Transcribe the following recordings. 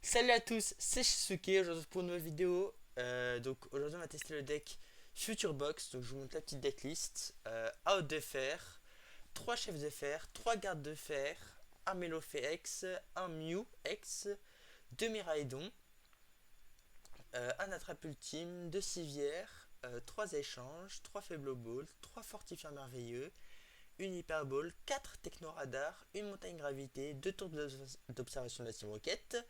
Salut à tous, c'est Shisuke aujourd'hui pour une nouvelle vidéo. Donc aujourd'hui on va tester le deck Future Box. Donc je vous montre la petite decklist. Out de fer, 3 chefs de fer, 3 gardes de fer, un Melofé X, un Mew X, 2 Miraidon, un Attrape Ultime, 2 Civières, 3 échanges, 3 Faible Ball, 3 Fortifiants Merveilleux, une Hyperball, 4 Technoradar, une Montagne Gravité, 2 tours d'observation de la Team Rocket,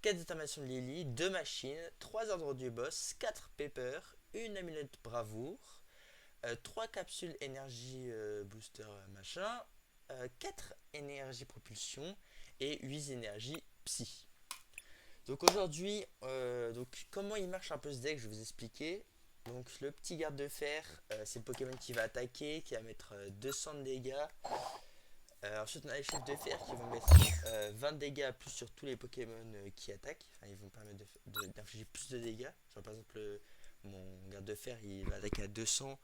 4 déterminations de Lily, 2 machines, 3 ordres du boss, 4 Pepper, une amulette bravoure, 3 capsules énergie booster machin, 4 énergie propulsion et 8 énergies psy. Donc aujourd'hui, comment il marche un peu ce deck, je vais vous expliquer. Donc le petit garde de fer, c'est le Pokémon qui va attaquer, qui va mettre 200 de dégâts. Ensuite, on a les chefs de fer qui vont mettre 20 dégâts plus sur tous les Pokémon qui attaquent. Enfin, ils vont permettre d'infliger plus de dégâts. Genre, par exemple, mon garde de fer il va attaquer à 200.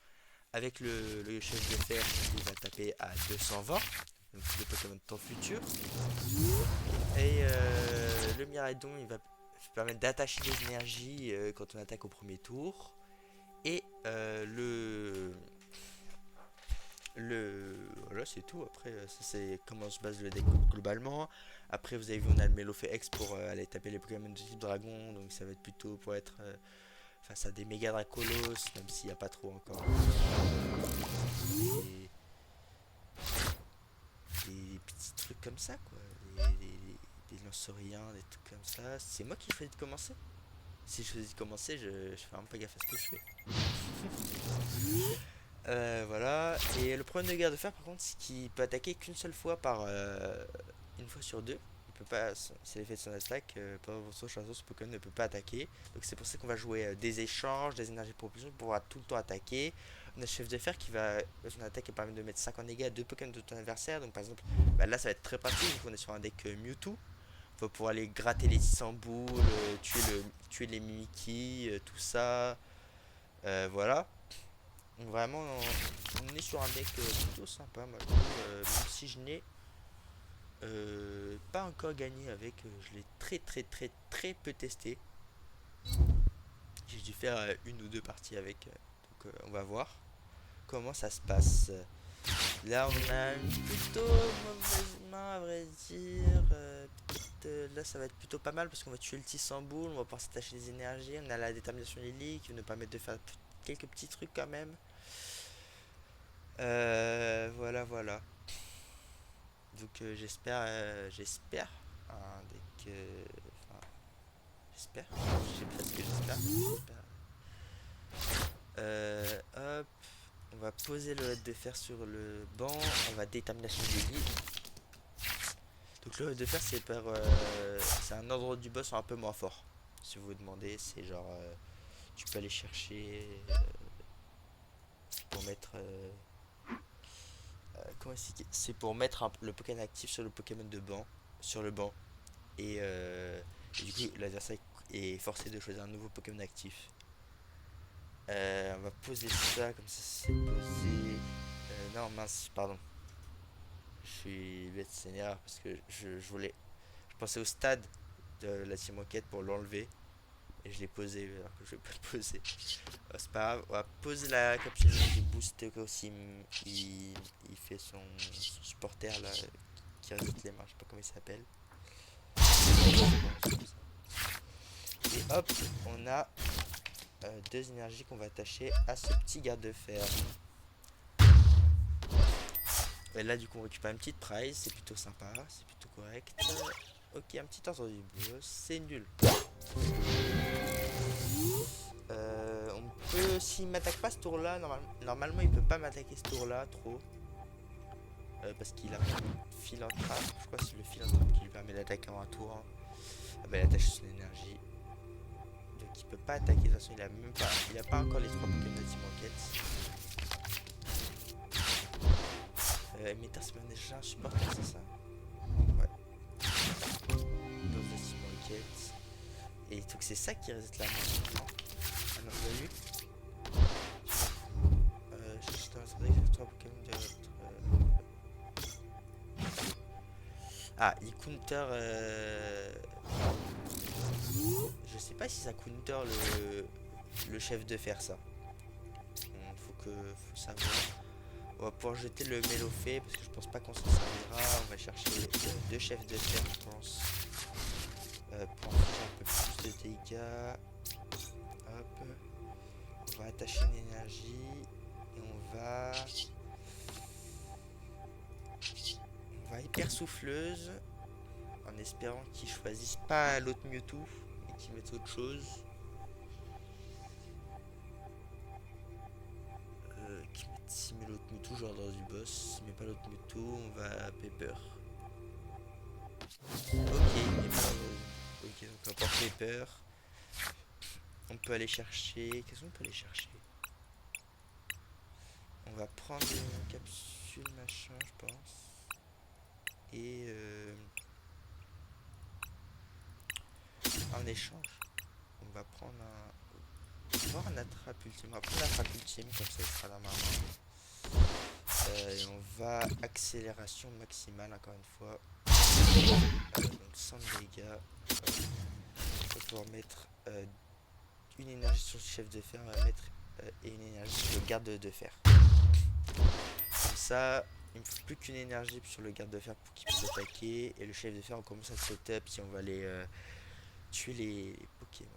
Avec le chef de fer, il va taper à 220. Donc, c'est des Pokémon de temps futur. Et le Miraidon, il va permettre d'attacher des énergies quand on attaque au premier tour. Et voilà, c'est tout. Après, ça c'est comment se base le deck globalement. Après, vous avez vu, on a le Melofé X pour aller taper les Pokémon de type dragon. Donc, ça va être plutôt pour être face à des méga Dracolos, même s'il n'y a pas trop encore. Des, des petits trucs comme ça, quoi. Des lanceriens, des trucs comme ça. C'est moi qui choisis de commencer. Si je choisis de commencer, je fais un peu gaffe à ce que je fais. Voilà. Et le problème de garde de fer, par contre, c'est qu'il peut attaquer qu'une seule fois par une fois sur deux. Il peut pas, c'est l'effet de son attaque. Pendant votre chanson, ce Pokémon ne peut pas attaquer. Donc c'est pour ça qu'on va jouer des échanges, des énergies de propulsion pour pouvoir tout le temps attaquer. On a chef de fer qui va, son attaque permet de mettre 50 dégâts à deux Pokémon de ton adversaire. Donc par exemple, bah là ça va être très pratique vu qu'on est sur un deck Mewtwo. On va pouvoir aller gratter les 600 boules, tuer les Mimikyu, tout ça. Voilà. Donc vraiment, on est sur un deck plutôt sympa, moi, je trouve, même si je n'ai pas encore gagné avec, je l'ai très peu testé. J'ai dû faire une ou deux parties avec, donc on va voir comment ça se passe. Là, on a une plutôt mauvaise main, à vrai dire. Là, ça va être plutôt pas mal parce qu'on va tuer le Tissamboul, on va pouvoir s'attacher des énergies. On a la détermination Lily qui va nous permettre de faire quelques petits trucs quand même. Voilà. Donc j'espère un deck. Enfin, j'espère. Je sais pas ce que j'espère. Hop. On va poser le head de fer sur le banc. On va détermination de lit. Donc le head de fer c'est un ordre du boss un peu moins fort. Si vous vous demandez, c'est genre tu peux aller chercher pour mettre comment c'est pour mettre le Pokémon actif sur le Pokémon de banc sur le banc et du coup l'adversaire est forcé de choisir un nouveau Pokémon actif. On va poser ça comme ça c'est posé. Non mince pardon. Je suis bête, c'est une erreur parce que je voulais. Je pensais au stade de la Team Rocket pour l'enlever. Et je l'ai posé alors que je vais pas le poser. C'est pas grave, on va poser la capsule du boost aussi. Il fait son supporter là qui rajoute les mains, je sais pas comment il s'appelle. Et hop, on a deux énergies qu'on va attacher à ce petit garde de fer. Et là du coup on récupère une petite prize, c'est plutôt sympa, c'est plutôt correct. Ok, un petit ordre du boss, c'est nul. On peut, s'il m'attaque pas ce tour là, normalement il peut pas m'attaquer ce tour là trop. Parce qu'il a philanthrope, je crois que c'est le philanthrope qui lui permet d'attaquer en un tour. Ah bah il attache son énergie. Donc il peut pas attaquer, de toute façon il a pas encore les 3 Pokémon de Team Rocket. Emitter c'est même déjà un supporter, c'est ça? Ouais. Dans le Team Rocket. Et donc c'est ça qui reset la main maintenant. Ah non, vous avez vu? Je t'installe avec 3 Pokémon de votre. Ah, il counter. pas si ça counter le chef de fer, ça. Donc, faut savoir. On va pouvoir jeter le mélophée parce que je pense pas qu'on s'en servira. On va chercher deux chefs de fer, je pense. Pour en faire un peu plus de dégâts. Hop. On va attacher une énergie. Et on va hyper souffleuse. En espérant qu'ils choisissent pas l'autre Mewtwo et qu'ils mettent autre chose. Qu'ils mettent s'ils mettent l'autre Mewtwo genre dans du boss. S'ils mettent pas l'autre Mewtwo, on va Pepper. Ok, et pas ok, donc on va prendre Pepper. On peut aller chercher. Qu'est-ce qu'on peut aller chercher? On va prendre une capsule machin, je pense. Et en échange, on va prendre un attrape ultime. On va prendre l'attrape ultime, comme ça il sera dans ma main. Et on va accélération maximale encore une fois. Donc 100 dégâts. On va pouvoir mettre une énergie sur le chef de fer. On va mettre et une énergie sur le garde de fer. Comme ça, il me faut plus qu'une énergie sur le garde de fer pour qu'il puisse attaquer. Et le chef de fer, on commence à setup si on va aller tuer les Pokémon.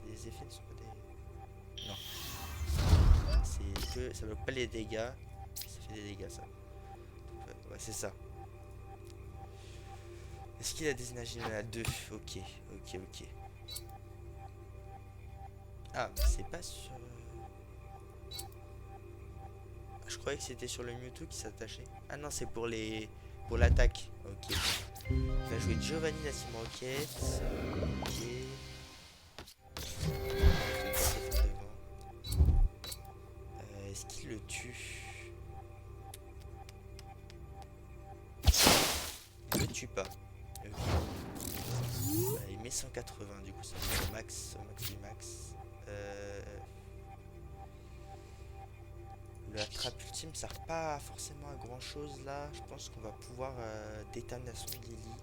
Les effets ne sont pas des... Non. C'est que ça bloque pas les dégâts. Ça fait des dégâts, ça. Ouais, c'est ça. Est-ce qu'il a des énergies? Il en a deux. Ok. Ah, mais c'est pas sur... Je croyais que c'était sur le Mewtwo qui s'attachait. Ah non, c'est pour l'attaque. Ok. Il va jouer Giovanni la Team Rocket. Ok. Est-ce qu'il le tue? Il le tue pas. Okay. Bah, il met 180 du coup, ça met au max du max. Le attrape ultime sert pas forcément à grand chose là. Je pense qu'on va pouvoir détermination de Lily.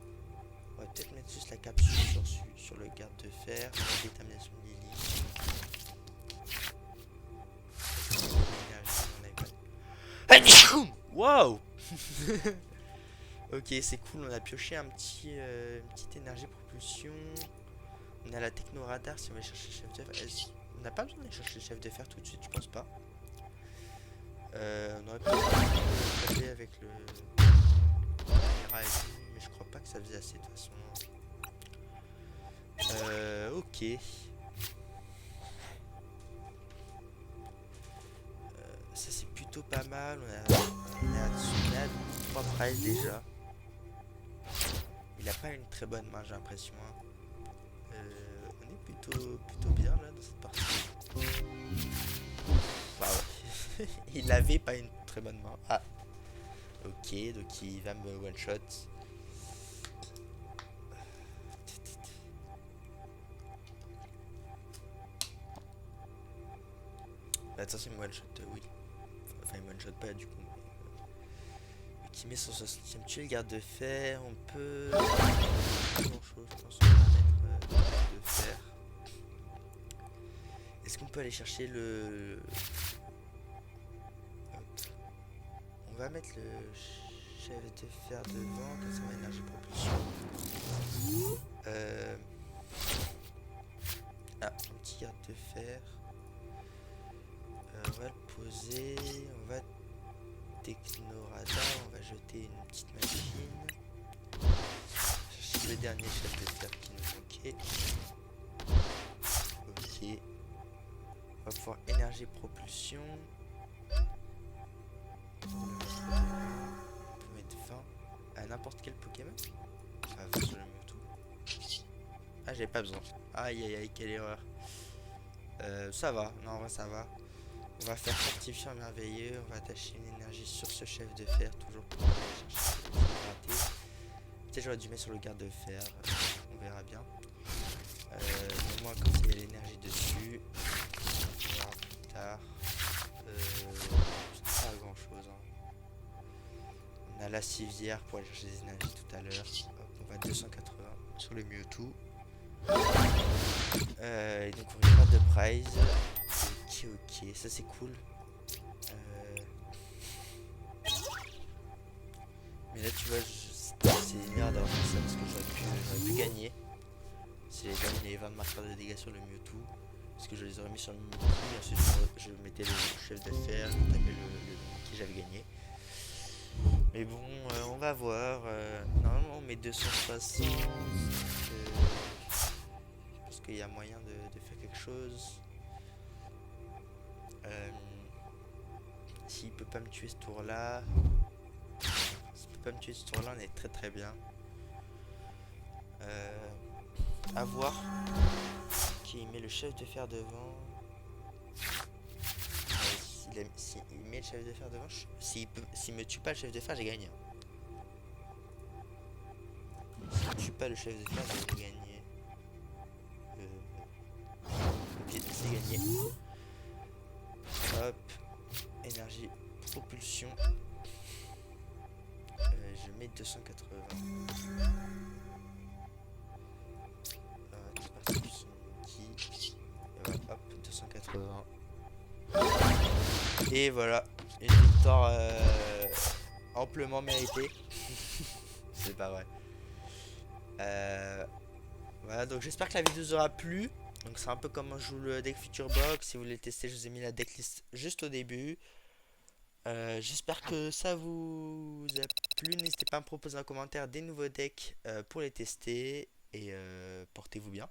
On va peut-être mettre juste la capsule sur le garde de fer. Détermination de Lily. Wow. Ok, c'est cool. On a pioché une petite énergie propulsion. On a la techno radar si on va chercher le chef de fer. On n'a pas besoin d'aller chercher le chef de fer tout de suite, je pense pas. On aurait pu aller avec le mais je crois pas que ça faisait assez de toute façon. Ok. Ça c'est plutôt pas mal. On a 3 prises déjà. Il a pas une très bonne main, j'ai l'impression. On est plutôt bien là dans cette partie. Bah ouais. Il avait pas une très bonne main. Ah. Ok, donc il va me one shot. Attention, il me one shot, oui. Enfin, il me one shot pas du coup. Qui met son 60ème tuer le garde de fer. On peut. Pas grand chose, je pense qu'on va mettre de fer. Est-ce qu'on peut aller chercher le. On va mettre le chef de fer devant, comme ça on va énergie propulsion. Ah, un petit garde de fer. On va le poser. On va techno-radar. On va jeter une petite machine. Chercher le dernier chef de fer qui nous manquait. Ok. On va pouvoir énergie propulsion. On peut mettre fin à n'importe quel Pokémon. Enfin, sur le Mewtwo. Ah, j'avais pas besoin. Aïe aïe aïe, quelle erreur. Ça va, non, en vrai, ça va. On va faire fortifiant merveilleux. On va attacher une énergie sur ce chef de fer. Toujours pour aller chercher le raté. Peut-être j'aurais dû mettre sur le garde de fer. On verra bien. Mais moi, comme il y a l'énergie dessus, on verra plus tard. Pas grand chose. Hein. On a la civière pour aller chercher des énergies tout à l'heure. On va à 280 sur le Mewtwo. Et donc on regarde de prize. Ok, ça c'est cool. Mais là tu vois, c'est une merde d'avoir fait ça parce que j'aurais pu gagner. Si j'avais gagné les 20 marqueurs de dégâts sur le Mewtwo. Parce que je les aurais mis sur le Mewtwo et ensuite je mettais le chef de fer, je tapais le qui j'avais gagné. Mais bon, on va voir. Normalement on met 260. Je pense qu'il y a moyen de faire quelque chose. S'il peut pas me tuer ce tour là. S'il peut pas me tuer ce tour là, on est très très bien. À voir. Qui met le chef de fer devant. S'il met le chef de fer devant, s'il me tue pas le chef de fer, j'ai gagné. S'il me tue pas le chef de fer, j'ai gagné. Ok, c'est gagné. Hop. Énergie, propulsion. Je mets 280. C'est parti du son qui. Et voilà, hop, 280. Et voilà, une victoire amplement méritée. C'est pas vrai. Voilà, donc j'espère que la vidéo vous aura plu. Donc c'est un peu comme je joue le deck Future Box. Si vous voulez tester, je vous ai mis la decklist juste au début. J'espère que ça vous a plu. N'hésitez pas à me proposer en commentaire des nouveaux decks pour les tester. Et portez-vous bien.